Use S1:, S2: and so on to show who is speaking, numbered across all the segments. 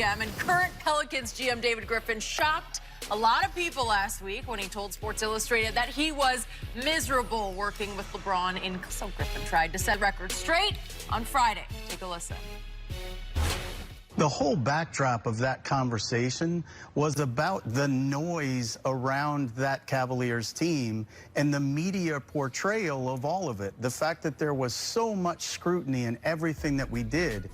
S1: GM and current Pelicans GM David Griffin shocked a lot of people last week when he told Sports Illustrated that he was miserable working with LeBron in. So Griffin tried to set records straight on Friday. Take a listen.
S2: The whole backdrop of that conversation was about the noise around that Cavaliers team and the media portrayal of all of it. The fact that there was so much scrutiny in everything that we did.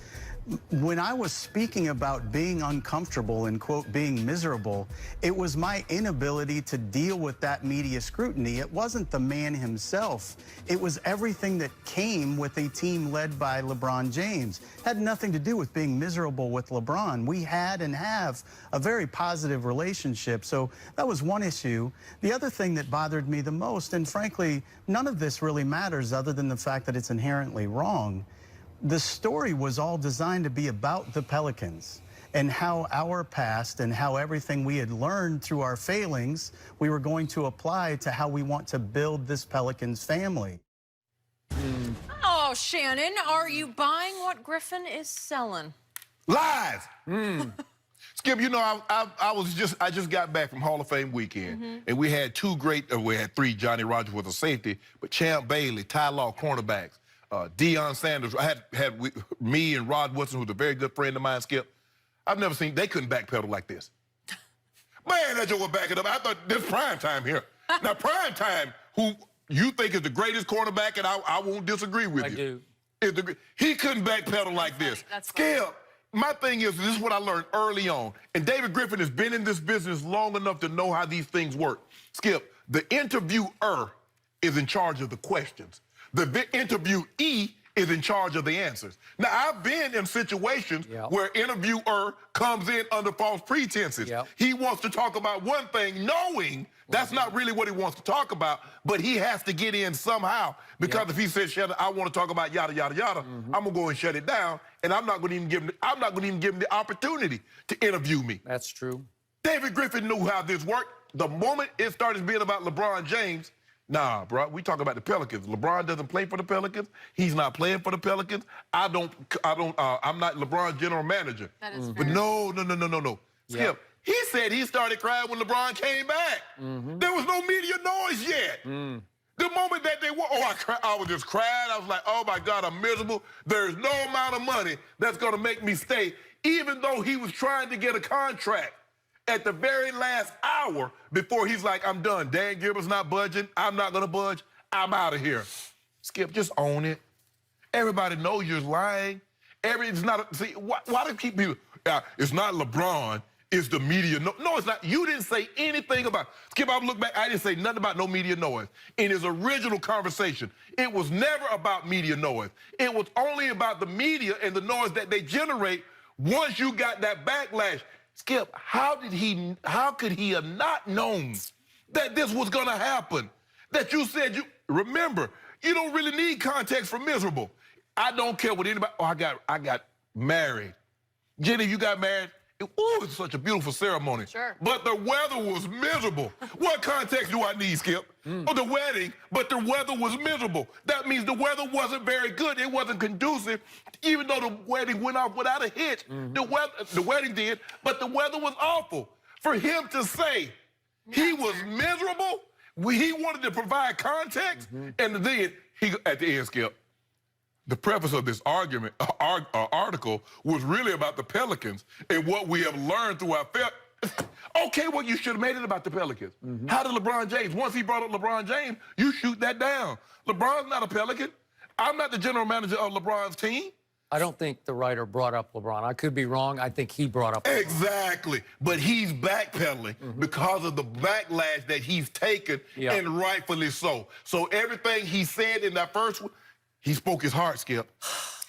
S2: When I was speaking about being uncomfortable and, quote, being miserable, it was my inability to deal with that media scrutiny. It wasn't the man himself. It was everything that came with a team led by LeBron James. It had nothing to do with being miserable with LeBron. We had and have a very positive relationship. So that was one issue. The other thing that bothered me the most, and frankly, none of this really matters other than the fact that it's inherently wrong. The story was all designed to be about the Pelicans and how our past and how everything we had learned through our failings we were going to apply to how we want to build this Pelicans family.
S1: Oh, Shannon, are you buying what Griffin is selling?
S3: Lies! Skip, you know, I just got back from Hall of Fame weekend, and we had we had three, Johnny Rogers was a safety, but Champ Bailey, Ty Law, cornerbacks. Deion Sanders, I had me and Rod Woodson, who's a very good friend of mine, Skip. I've never seen, they couldn't backpedal like this. Man, that joke was backing up. I thought, this prime time here. Now, prime time, who you think is the greatest cornerback, and I won't disagree with you. I do. He couldn't backpedal like this.
S1: That's
S3: Skip, my thing is, this is what I learned early on, and David Griffin has been in this business long enough to know how these things work. Skip, the interviewer is in charge of the questions. The interviewee is in charge of the answers. Now, I've been in situations where interviewer comes in under false pretenses. He wants to talk about one thing, knowing that's not really what he wants to talk about, but he has to get in somehow. Because if he says, Shannon, I want to talk about yada, yada, yada, I'm going to go and shut it down, and I'm not going to even give him the opportunity to interview me.
S4: That's true.
S3: David Griffin knew how this worked. The moment it started being about LeBron James, nah, bro, we talk about the Pelicans. LeBron doesn't play for the Pelicans. He's not playing for the Pelicans. I'm not LeBron's general manager.
S1: That is fair.
S3: But no. Skip, he said he started crying when LeBron came back. There was no media noise yet. The moment that they were, I was just crying. I was like, oh my God, I'm miserable. There's no amount of money that's gonna make me stay, even though he was trying to get a contract. At the very last hour before he's like, I'm done. Dan Gilbert's not budging. I'm not going to budge. I'm out of here. Skip, just own it. Everybody knows you're lying. Why do keep people? It's not LeBron. It's the media. No, it's not. You didn't say anything about. Skip, I look back. I didn't say nothing about no media noise. In his original conversation, it was never about media noise. It was only about the media and the noise that they generate once you got that backlash. Skip, how could he have not known that this was going to happen? That you said remember, you don't really need context for miserable. I don't care what anybody, I got married. Jenny, you got married? It's such a beautiful ceremony.
S1: Sure.
S3: But the weather was miserable. What context do I need, Skip? Oh, the wedding, but the weather was miserable. That means the weather wasn't very good. It wasn't conducive, even though the wedding went off without a hitch. The wedding did, but the weather was awful. For him to say he was miserable, he wanted to provide context, and then at the end, Skip, the preface of this article was really about the Pelicans and what we have learned through our Okay, well, you should have made it about the Pelicans. How did LeBron James? Once he brought up LeBron James, you shoot that down. LeBron's not a Pelican. I'm not the general manager of LeBron's team.
S4: I don't think the writer brought up LeBron. I could be wrong. I think he brought up LeBron.
S3: Exactly. But he's backpedaling because of the backlash that he's taken, and rightfully so. So everything he said in that first one, he spoke his heart, Skip.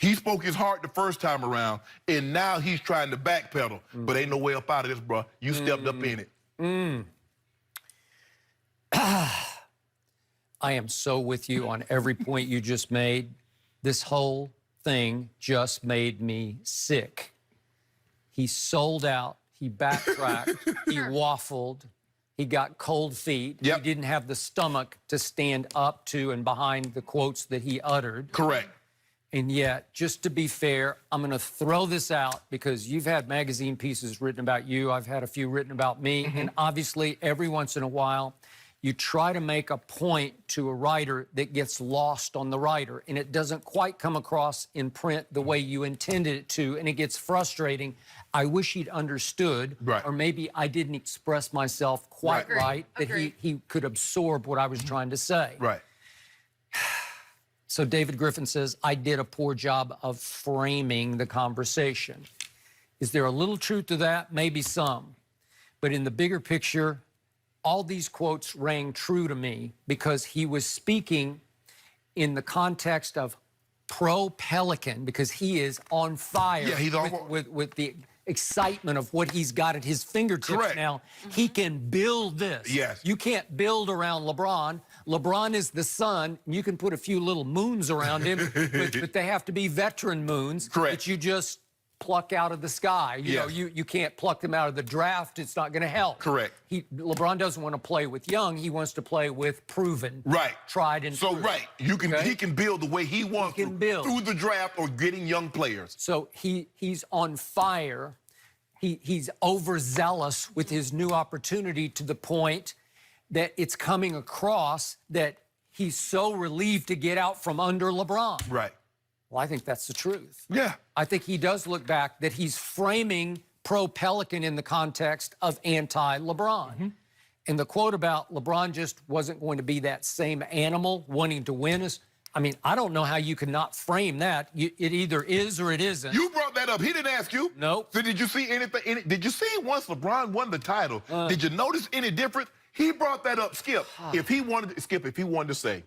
S3: He spoke his heart the first time around, and now he's trying to backpedal. But ain't no way up out of this, bro. You stepped up in it.
S4: I am so with you on every point you just made. This whole thing just made me sick. He sold out. He backtracked. He waffled. He got cold feet. He didn't have the stomach to stand up to and behind the quotes that he uttered.
S3: Correct.
S4: And yet, just to be fair, I'm going to throw this out because you've had magazine pieces written about you. I've had a few written about me. And obviously, every once in a while, you try to make a point to a writer that gets lost on the writer, and it doesn't quite come across in print the way you intended it to, and it gets frustrating. I wish he'd understood, or maybe I didn't express myself quite right, that he could absorb what I was trying to say.
S3: Right.
S4: So David Griffin says, I did a poor job of framing the conversation. Is there a little truth to that? Maybe some. But in the bigger picture, all these quotes rang true to me because he was speaking in the context of pro-Pelican, because he is on fire with the excitement of what he's got at his fingertips now. He can build this.
S3: Yes.
S4: You can't build around LeBron. LeBron is the sun. You can put a few little moons around him, but they have to be veteran moons that you just pluck out of the sky. You know, you can't pluck them out of the draft. It's not going to help. LeBron doesn't want to play with young. He wants to play with proven, tried and true.
S3: You can he can build the way he wants to through the draft or getting young players.
S4: So he's on fire. He's overzealous with his new opportunity to the point that it's coming across that he's so relieved to get out from under LeBron. Well, I think that's the truth. I think he does look back that he's framing pro-Pelican in the context of anti-LeBron. And the quote about LeBron just wasn't going to be that same animal wanting to win us. I mean, I don't know how you can not frame that. It either is or it isn't.
S3: You brought that up. He didn't ask you.
S4: Nope.
S3: So did you see anything in it? Did you see once LeBron won the title, did you notice any difference? He brought that up, Skip. If he wanted to say,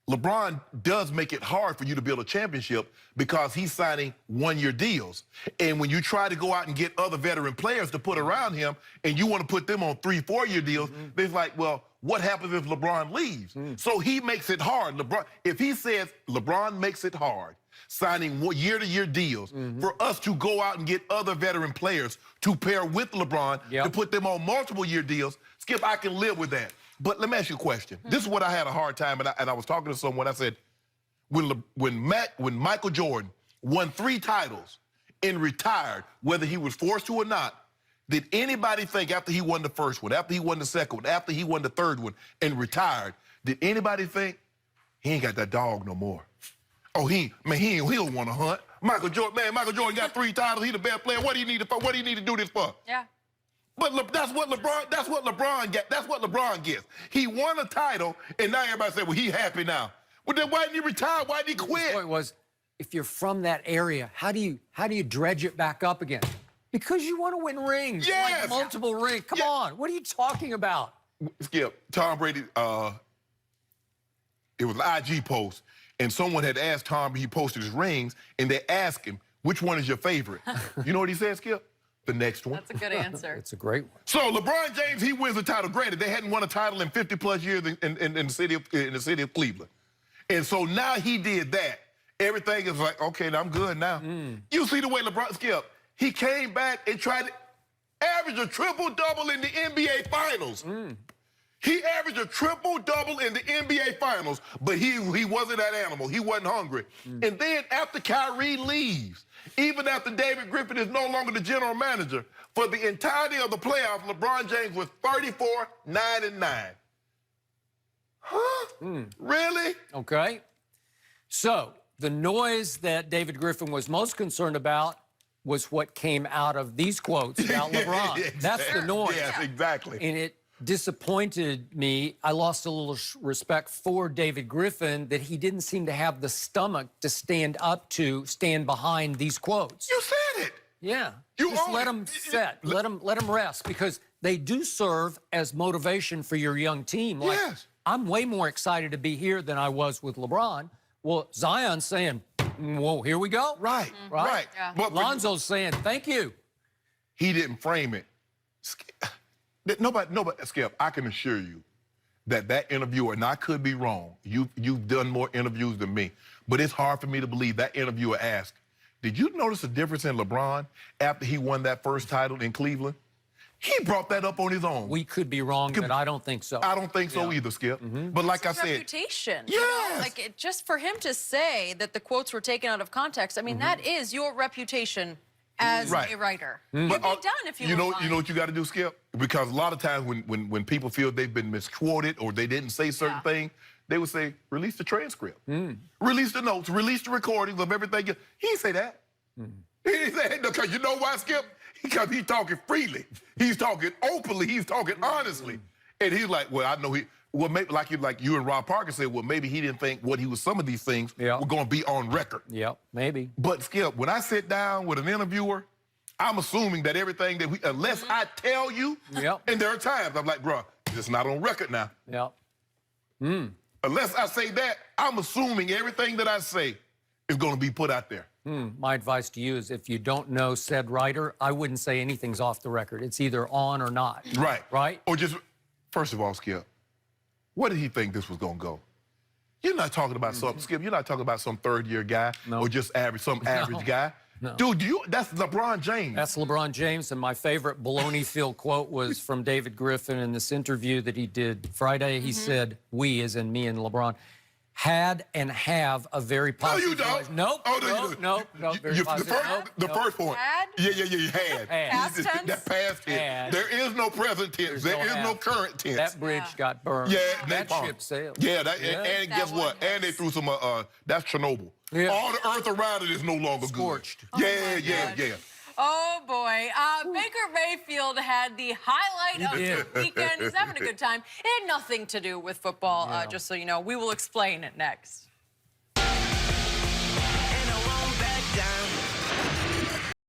S3: LeBron does make it hard for you to build a championship because he's signing one-year deals. And when you try to go out and get other veteran players to put around him and you want to put them on 3-4-year deals, they're like, well, what happens if LeBron leaves? So he makes it hard. If he says LeBron makes it hard, signing year-to-year deals for us to go out and get other veteran players to pair with LeBron to put them on multiple-year deals, Skip, I can live with that. But let me ask you a question. This is what I had a hard time, and I was talking to someone. I said, when Michael Jordan won 3 titles and retired, whether he was forced to or not, did anybody think after he won the first one, after he won the second one, after he won the third one and retired, did anybody think he ain't got that dog no more? Oh, he don't want to hunt. Michael Jordan got 3 titles. He the best player. What do you need to do this for? But that's what LeBron gets. He won a title, and now everybody say, well, he happy now. Well, then why didn't he retire? Why didn't he quit?
S4: The point was, if you're from that area, how do you dredge it back up again? Because you want to win rings. Like multiple rings. Come on. What are you talking about?
S3: Skip, Tom Brady, it was an IG post, and someone had asked Tom, he posted his rings, and they asked him, which one is your favorite? You know what he said, Skip? The next one.
S1: That's a good answer.
S4: It's a great one.
S3: So LeBron James, he wins the title. Granted, they hadn't won a title in 50+ years in the city of Cleveland. And so now he did that. Everything is like, okay, now I'm good now. You see the way LeBron, Skip, he came back and tried to average a triple-double in the NBA Finals. He averaged a triple-double in the NBA Finals, but he wasn't that animal. He wasn't hungry. And then after Kyrie leaves, even after David Griffin is no longer the general manager, for the entirety of the playoffs, LeBron James was 34, 9, and 9. Really?
S4: Okay. So the noise that David Griffin was most concerned about was what came out of these quotes about LeBron. That's the noise.
S3: Yes, exactly.
S4: And it disappointed me. I lost a little respect for David Griffin that he didn't seem to have the stomach to stand behind these quotes.
S3: You said it.
S4: Yeah. Just let them set. Let them rest, because they do serve as motivation for your young team. Like, I'm way more excited to be here than I was with LeBron. Well, Zion's saying, whoa, here we go.
S3: Right.
S1: Yeah.
S3: But
S4: Lonzo's saying, thank you.
S3: He didn't frame it. Nobody, Skip, I can assure you that interviewer, and I could be wrong, you've done more interviews than me, but it's hard for me to believe that interviewer asked, did you notice a difference in LeBron after he won that first title in Cleveland? He brought that up on his own.
S4: We could be wrong, but I don't think so.
S3: I don't think so either, Skip. But like I said,
S1: reputation.
S3: Yes.
S1: You know? Like just for him to say that the quotes were taken out of context, I mean, that is your reputation as a writer. You'd be done if you were lying.
S3: You know what you got to do, Skip? Because a lot of times when people feel they've been misquoted or they didn't say certain things, they would say, release the transcript. Release the notes, release the recordings of everything. He didn't say that. He didn't say that because you know why, Skip? Because he's talking freely. He's talking openly. He's talking honestly. And he's like, well, I know well, maybe like you and Rob Parker said, well, maybe he didn't think some of these things were going to be on record.
S4: Yep, maybe.
S3: But Skip, when I sit down with an interviewer, I'm assuming that everything that unless I tell you, and there are times I'm like, bro, it's not on record now.
S4: Yep.
S3: Unless I say that, I'm assuming everything that I say is going to be put out there.
S4: My advice to you is if you don't know said writer, I wouldn't say anything's off the record. It's either on or not.
S3: Right.
S4: Right?
S3: Or just, first of all, Skip, where did he think this was going to go? You're not talking about Skip, you're not talking about some third-year guy or just some average guy.
S4: No.
S3: Dude, that's LeBron James.
S4: That's LeBron James, and my favorite baloney-filled quote was from David Griffin in this interview that he did Friday. He said, we, as in me and LeBron, had and have a very positive...
S3: No, you don't.
S4: Nope.
S3: Oh, no, you
S4: no, very positive.
S3: The first point.
S1: Had?
S3: Yeah, you had.
S1: Past tense?
S3: That past tense.
S4: Had.
S3: There is no present tense. There is no current tense.
S4: That bridge got burned.
S3: Yeah,
S4: that
S3: napalm.
S4: ship sailed.
S3: Yeah, and guess what? And they threw some, that's Chernobyl.
S4: Yeah.
S3: All the earth around it is no longer
S4: Scorched.
S3: good. Yeah.
S1: Oh, boy. Baker Mayfield had the highlight of the weekend. He's having a good time. It had nothing to do with football, just so you know. We will explain it next.